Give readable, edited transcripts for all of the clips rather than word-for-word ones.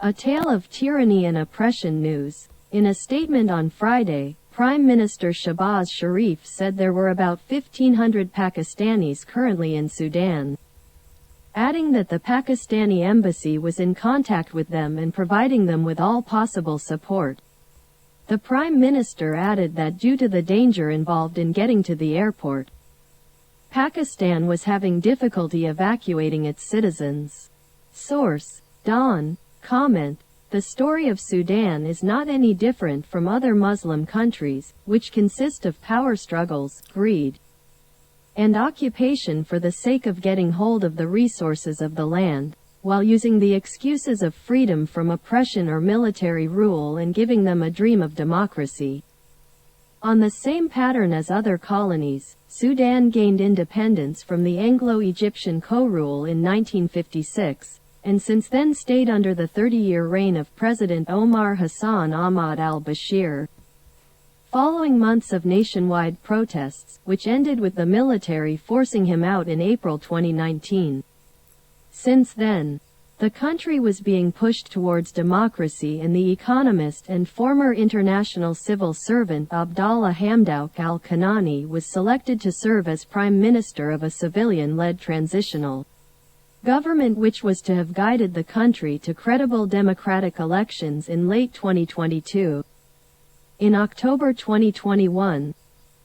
A tale of tyranny and oppression news. In a statement on Friday, Prime Minister Shahbaz Sharif said there were about 1,500 Pakistanis currently in Sudan, adding that the Pakistani embassy was in contact with them and providing them with all possible support. The Prime Minister added that due to the danger involved in getting to the airport, Pakistan was having difficulty evacuating its citizens. Source: Dawn. Comment: the story of Sudan is not any different from other Muslim countries, which consist of power struggles, greed, and occupation for the sake of getting hold of the resources of the land, while using the excuses of freedom from oppression or military rule and giving them a dream of democracy. On the same pattern as other colonies, Sudan gained independence from the Anglo-Egyptian co-rule in 1956, and since then stayed under the 30-year reign of President Omar Hassan Ahmad al-Bashir. Following months of nationwide protests, which ended with the military forcing him out in April 2019. Since then, the country was being pushed towards democracy, and the economist and former international civil servant Abdallah Hamdok al-Kanani was selected to serve as prime minister of a civilian-led transitional government which was to have guided the country to credible democratic elections in late 2022. In October 2021,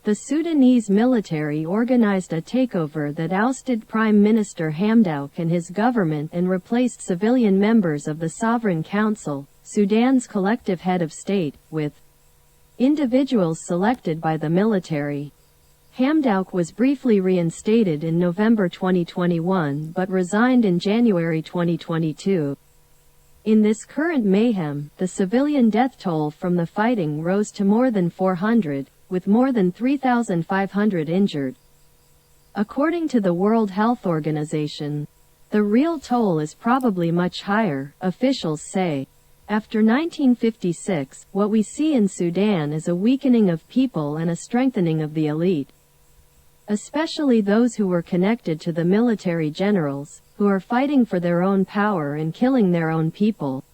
the Sudanese military organized a takeover that ousted Prime Minister Hamdok and his government and replaced civilian members of the Sovereign Council, Sudan's collective head of state, with individuals selected by the military. Hamdok was briefly reinstated in November 2021 but resigned in January 2022. In this current mayhem, the civilian death toll from the fighting rose to more than 400, with more than 3,500 injured. According to the World Health Organization, the real toll is probably much higher, officials say. After 1956, what we see in Sudan is a weakening of people and a strengthening of the elite, especially those who were connected to the military generals, who are fighting for their own power and killing their own people.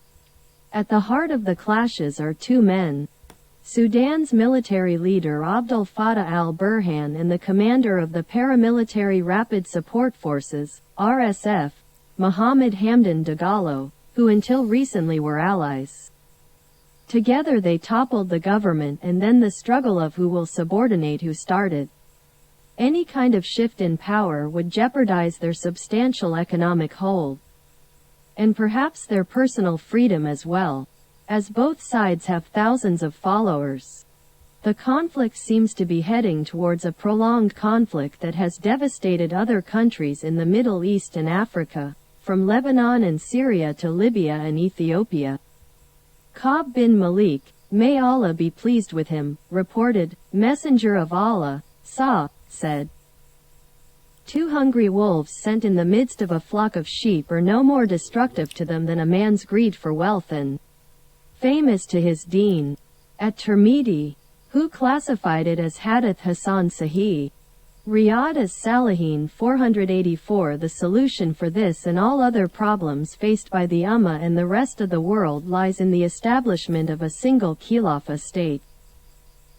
At the heart of the clashes are two men: Sudan's military leader Abdel Fattah al-Burhan and the commander of the paramilitary Rapid Support Forces, RSF, Mohammed Hamdan Dagalo, who until recently were allies. Together they toppled the government, and then the struggle of who will subordinate who started. Any kind of shift in power would jeopardize their substantial economic hold, and perhaps their personal freedom as well, as both sides have thousands of followers. The conflict seems to be heading towards a prolonged conflict that has devastated other countries in the Middle East and Africa, from Lebanon and Syria to Libya and Ethiopia. Ka'b bin Malik, may Allah be pleased with him, reported, Messenger of Allah, said, "Two hungry wolves sent in the midst of a flock of sheep are no more destructive to them than a man's greed for wealth and fame is to his deen." At Tirmidhi, who classified it as Hadith Hasan Sahih. Riyadh as Salihin 484. The solution for this and all other problems faced by the Ummah and the rest of the world lies in the establishment of a single Khilafah state.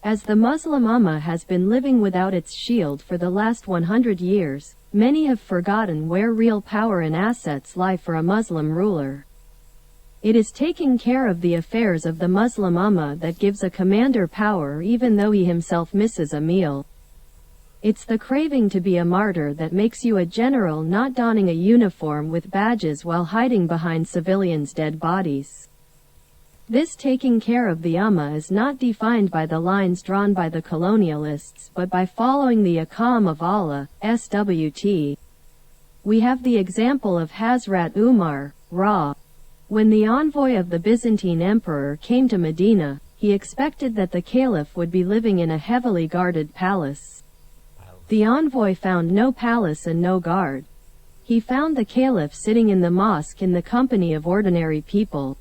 As the Muslim Ummah has been living without its shield for the last 100 years, many have forgotten where real power and assets lie for a Muslim ruler. It is taking care of the affairs of the Muslim Ummah that gives a commander power even though he himself misses a meal. It's the craving to be a martyr that makes you a general, not donning a uniform with badges while hiding behind civilians' dead bodies. This taking care of the Ummah is not defined by the lines drawn by the colonialists but by following the Ahkam of Allah, SWT. We have the example of Hazrat Umar, Ra. When the envoy of the Byzantine emperor came to Medina, he expected that the caliph would be living in a heavily guarded palace. The envoy found no palace and no guard. He found the caliph sitting in the mosque in the company of ordinary people.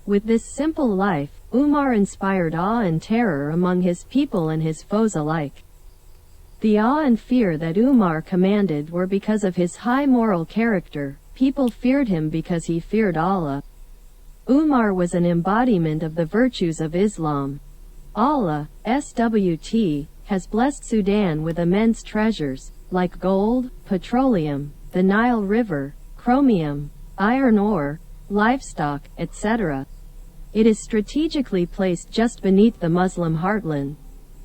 With this simple life, Umar inspired awe and terror among his people and his foes alike. The awe and fear that Umar commanded were because of his high moral character. People feared him because he feared Allah. Umar was an embodiment of the virtues of Islam. Allah, SWT, has blessed Sudan with immense treasures, like gold, petroleum, the Nile River, chromium, iron ore, livestock, etc. It is strategically placed just beneath the Muslim heartland.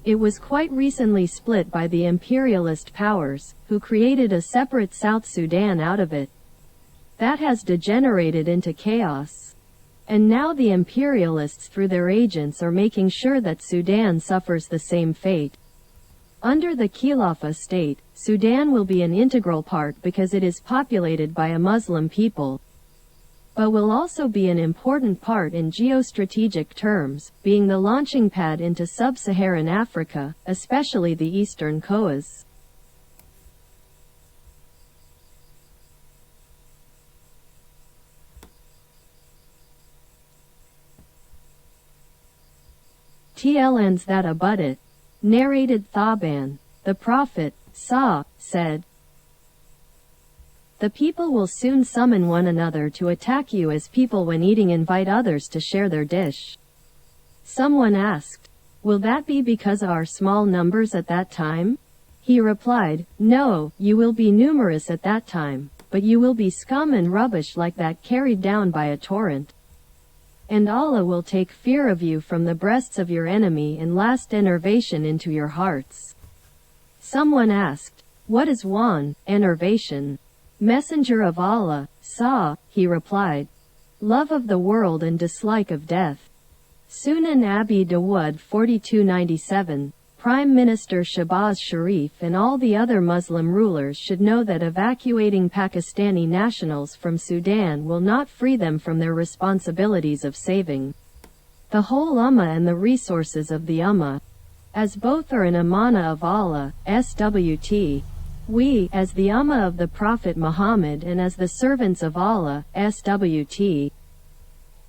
It was quite recently split by the imperialist powers, who created a separate South Sudan out of it. That has degenerated into chaos. And now the imperialists through their agents are making sure that Sudan suffers the same fate. Under the Khilafah state, Sudan will be an integral part because it is populated by a Muslim people, but will also be an important part in geostrategic terms, being the launching pad into sub-Saharan Africa, especially the eastern coas. TLNs that abut it. Narrated Thaban. The Prophet, said, "The people will soon summon one another to attack you as people when eating invite others to share their dish." Someone asked, "Will that be because of our small numbers at that time?" He replied, "No, you will be numerous at that time, but you will be scum and rubbish like that carried down by a torrent. And Allah will take fear of you from the breasts of your enemy and last enervation into your hearts." Someone asked, "What is enervation?" "Messenger of Allah, he replied, "Love of the world and dislike of death." Sunan Abi Dawud 4297. Prime Minister Shahbaz Sharif and all the other Muslim rulers should know that evacuating Pakistani nationals from Sudan will not free them from their responsibilities of saving the whole Ummah and the resources of the Ummah. As both are an amana of Allah, SWT, we, as the Ummah of the Prophet Muhammad and as the servants of Allah, SWT,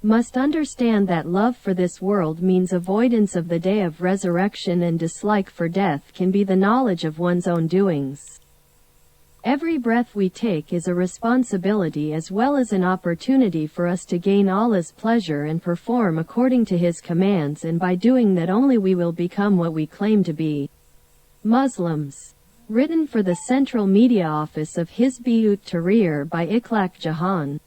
must understand that love for this world means avoidance of the day of resurrection and dislike for death can be the knowledge of one's own doings. Every breath we take is a responsibility as well as an opportunity for us to gain Allah's pleasure and perform according to His commands, and by doing that only we will become what we claim to be. Muslims. Written for the Central Media Office of Hizb-ut Tahrir by Ikhlaq Jahan.